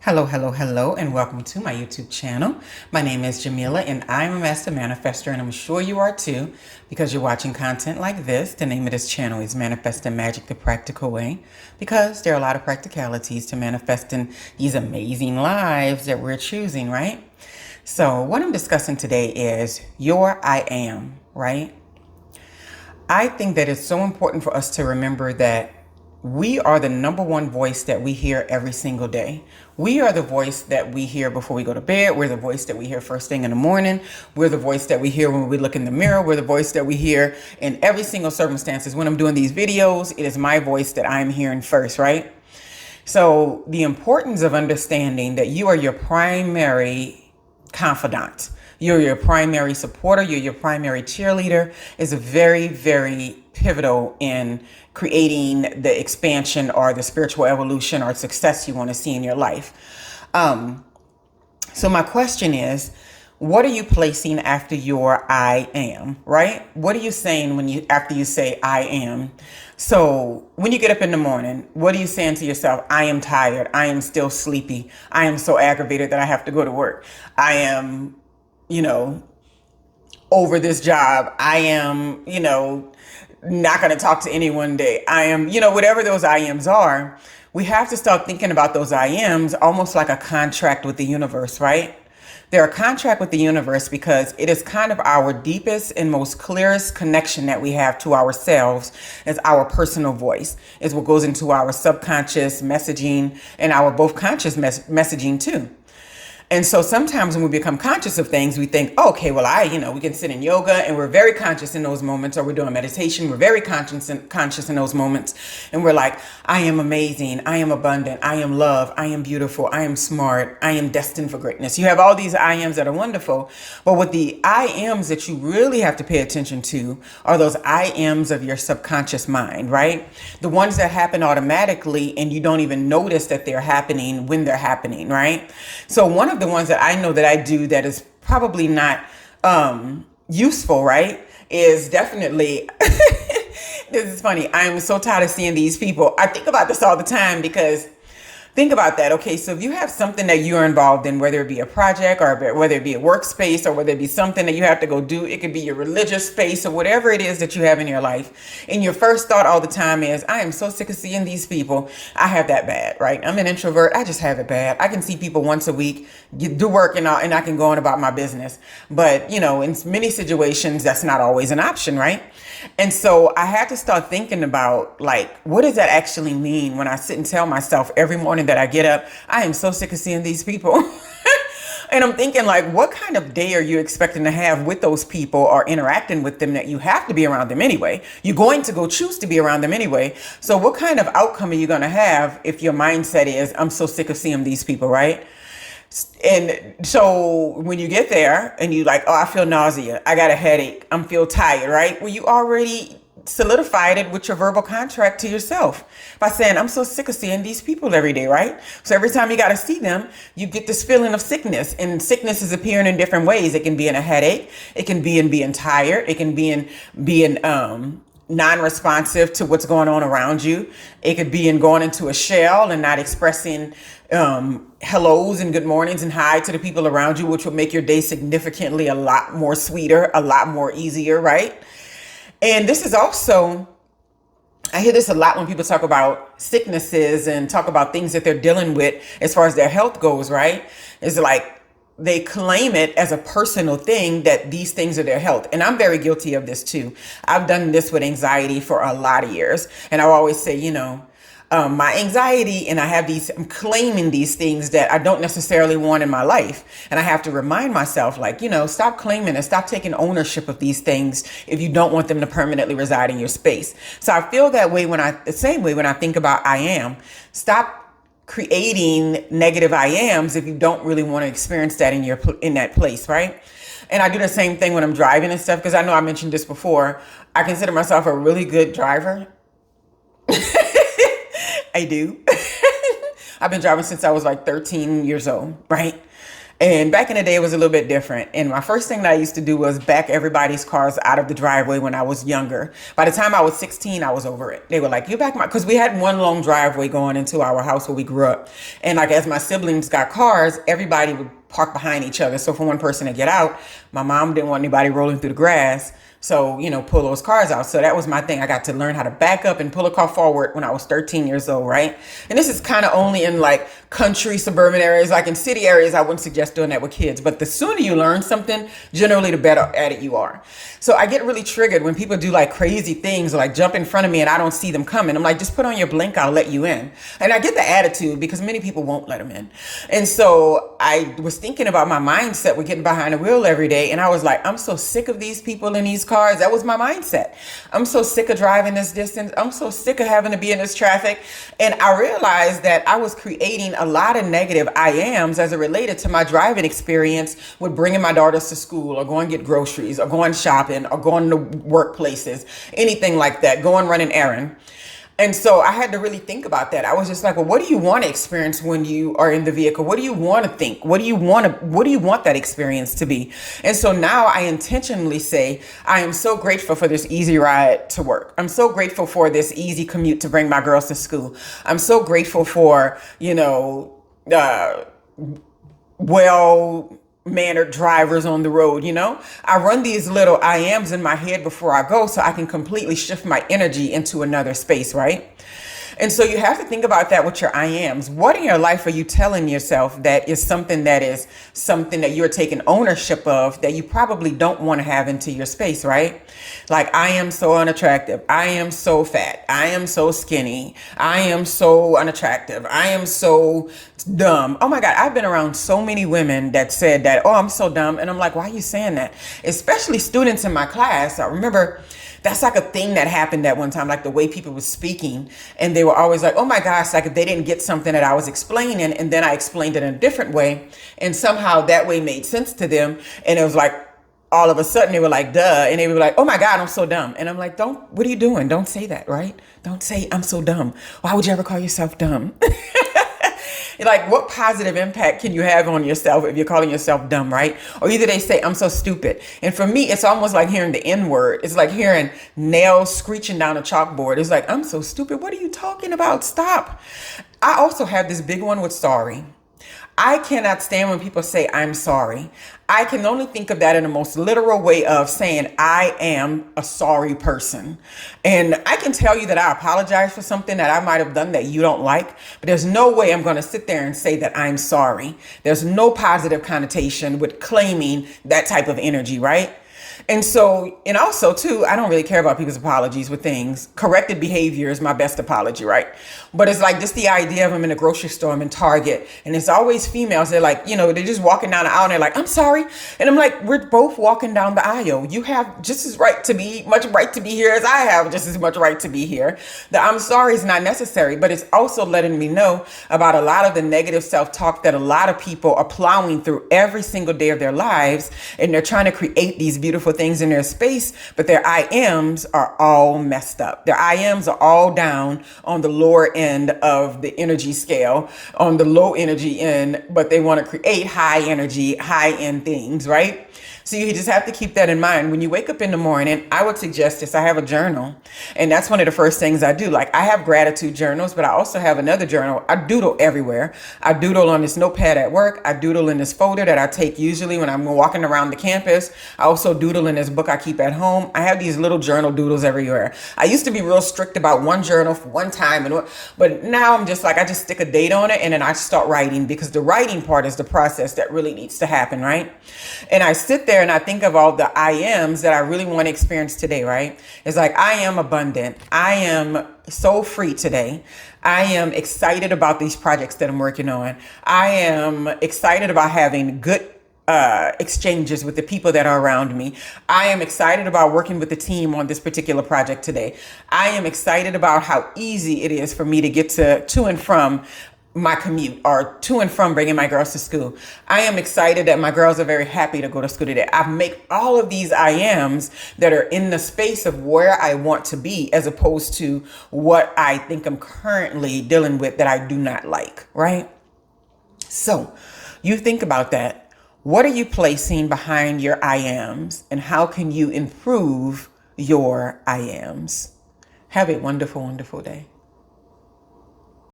Hello, hello, hello, and welcome to my YouTube channel. My name is Jameelah, and I'm a master manifester, and I'm sure you are too, because you're watching content like this. The name of this channel is Manifesting Magic the Practical Way, because there are a lot of practicalities to manifesting these amazing lives that we're choosing, right? So what I'm discussing today is your I am, right? I think that it's so important for us to remember that we are the number one voice that we hear every single day. We are the voice that we hear before we go to bed. We're the voice that we hear first thing in the morning. We're the voice that we hear when we look in the mirror. We're the voice that we hear in every single circumstances. When I'm doing these videos, it is my voice that I'm hearing first, right? So the importance of understanding that you are your primary confidant. You're your primary supporter. You're your primary cheerleader is a very, very pivotal in creating the expansion or the spiritual evolution or success you want to see in your life. So my question is, what are you placing after your I am, right? What are you saying after you say I am? So when you get up in the morning, what are you saying to yourself? I am tired. I am still sleepy. I am so aggravated that I have to go to work. I am, over this job. I am, not going to talk to anyone today. I am, whatever those I ams are, we have to start thinking about those I ams almost like a contract with the universe, right? They're a contract with the universe because it is kind of our deepest and most clearest connection that we have to ourselves as our personal voice. Is what goes into our subconscious messaging and our both conscious messaging too. And so sometimes when we become conscious of things, we think, oh, okay, well, we can sit in yoga and we're very conscious in those moments, or we're doing meditation. We're very conscious in those moments. And we're like, I am amazing. I am abundant. I am love. I am beautiful. I am smart. I am destined for greatness. You have all these I ams that are wonderful. But what the I ams that you really have to pay attention to are those I ams of your subconscious mind, right? The ones that happen automatically and you don't even notice that they're happening when they're happening, right? So one of the ones that I know that I do that is probably not useful, right, is definitely this is funny. I'm so tired of seeing these people. I think about this all the time because think about that. Okay, so if you have something that you're involved in, whether it be a project or whether it be a workspace or whether it be something that you have to go do, it could be your religious space or whatever it is that you have in your life. And your first thought all the time is, I am so sick of seeing these people. I have that bad, right? I'm an introvert. I just have it bad. I can see people once a week, do work and I can go on about my business. But, in many situations, that's not always an option, right? And so I had to start thinking about, what does that actually mean when I sit and tell myself every morning that I get up, I am so sick of seeing these people. And I'm thinking, what kind of day are you expecting to have with those people or interacting with them that you have to be around them anyway? You're going to go choose to be around them anyway. So what kind of outcome are you going to have if your mindset is, I'm so sick of seeing these people, right? And so when you get there and you I feel nausea, I got a headache, I'm feel tired, right? Well, you already solidified it with your verbal contract to yourself by saying, I'm so sick of seeing these people every day, right? So every time you got to see them, you get this feeling of sickness, and sickness is appearing in different ways. It can be in a headache. It can be in being tired. It can be in being, non-responsive to what's going on around you. It could be in going into a shell and not expressing hellos and good mornings and hi to the people around you, which will make your day significantly a lot more sweeter, a lot more easier, right? And this is also, I hear this a lot when people talk about sicknesses and talk about things that they're dealing with as far as their health goes, right? It's they claim it as a personal thing that these things are their health. And I'm very guilty of this too. I've done this with anxiety for a lot of years. And I always say, my anxiety, and I'm claiming these things that I don't necessarily want in my life. And I have to remind myself, stop claiming and stop taking ownership of these things if you don't want them to permanently reside in your space. So I feel that way the same way when I think about I am. Stop creating negative I ams if you don't really want to experience that in that place, right? And I do the same thing when I'm driving and stuff, because I know I mentioned this before. I consider myself a really good driver. I do. I've been driving since I was 13 years old, right? And back in the day, it was a little bit different. And my first thing that I used to do was back everybody's cars out of the driveway when I was younger. By the time I was 16, I was over it. They were like, you back my, because we had one long driveway going into our house where we grew up. And like as my siblings got cars, everybody would park behind each other. So for one person to get out, my mom didn't want anybody rolling through the grass. So, pull those cars out. So that was my thing. I got to learn how to back up and pull a car forward when I was 13 years old, right? And this is kind of only in like country, suburban areas. Like in city areas, I wouldn't suggest doing that with kids. But the sooner you learn something, generally the better at it you are. So I get really triggered when people do like crazy things or like jump in front of me and I don't see them coming. I'm like, just put on your blink, I'll let you in. And I get the attitude because many people won't let them in. And so I was thinking about my mindset with getting behind the wheel every day. And I was like, I'm so sick of these people in these cars. That was my mindset. I'm so sick of driving this distance. I'm so sick of having to be in this traffic. And I realized that I was creating a lot of negative I ams as it related to my driving experience with bringing my daughters to school or going to get groceries or going shopping or going to workplaces, anything like that, going run an errand. And so I had to really think about that. I was just like, well, what do you want to experience when you are in the vehicle? What do you want to think? What do you want that experience to be? And so now I intentionally say, I am so grateful for this easy ride to work. I'm so grateful for this easy commute to bring my girls to school. I'm so grateful for, well mannered drivers on the road. I run these little I ams in my head before I go so I can completely shift my energy into another space, right? And so you have to think about that with your I ams. What in your life are you telling yourself that is something that you're taking ownership of that you probably don't want to have into your space, right? Like, I am so unattractive. I am so fat. I am so skinny. I am so unattractive. I am so dumb. Oh my God, I've been around so many women that said that, oh, I'm so dumb. And I'm like, why are you saying that? Especially students in my class. I remember that's like a thing that happened at one time, like the way people were speaking. And they were always like, oh my gosh, like if they didn't get something that I was explaining and then I explained it in a different way. And somehow that way made sense to them. And it was like, all of a sudden they were like, duh. And they were like, oh my God, I'm so dumb. And I'm like, what are you doing? Don't say that, right? Don't say I'm so dumb. Why would you ever call yourself dumb? Like, what positive impact can you have on yourself if you're calling yourself dumb, right? Or either they say, I'm so stupid. And for me, it's almost like hearing the N word. It's like hearing nails screeching down a chalkboard. It's like, I'm so stupid. What are you talking about? Stop. I also have this big one with sorry. I cannot stand when people say, I'm sorry. I can only think of that in the most literal way of saying, I am a sorry person. And I can tell you that I apologize for something that I might have done that you don't like, but there's no way I'm going to sit there and say that I'm sorry. There's no positive connotation with claiming that type of energy, right? And so, and also too, I don't really care about people's apologies with things. Corrected behavior is my best apology, right? But it's like just the idea of them in a grocery store, I'm in Target, and it's always females. They're like, they're just walking down the aisle and they're like, I'm sorry. And I'm like, we're both walking down the aisle. You have just as much right to be here as I have just as much right to be here. The I'm sorry is not necessary, but it's also letting me know about a lot of the negative self-talk that a lot of people are plowing through every single day of their lives. And they're trying to create these beautiful things in their space, but their I ams are all messed up. Their I ams are all down on the lower end of the energy scale, on the low energy end, but they want to create high energy, high end things, right? So you just have to keep that in mind. When you wake up in the morning, I would suggest this. I have a journal, and that's one of the first things I do. Like, I have gratitude journals, but I also have another journal. I doodle everywhere. I doodle on this notepad at work. I doodle in this folder that I take usually when I'm walking around the campus. I also doodle in this book I keep at home. I have these little journal doodles everywhere. I used to be real strict about one journal for one time, but now I'm just like, I just stick a date on it and then I start writing, because the writing part is the process that really needs to happen, right? And I sit there and I think of all the I ams that I really want to experience today, right? It's like, I am abundant. I am so free today. I am excited about these projects that I'm working on. I am excited about having good exchanges with the people that are around me. I am excited about working with the team on this particular project today. I am excited about how easy it is for me to get to and from my commute, or to and from bringing my girls to school. I am excited that my girls are very happy to go to school today. I make all of these I ams that are in the space of where I want to be, as opposed to what I think I'm currently dealing with that I do not like, right? So you think about that. What are you placing behind your I ams, and how can you improve your I ams? Have a wonderful, wonderful day.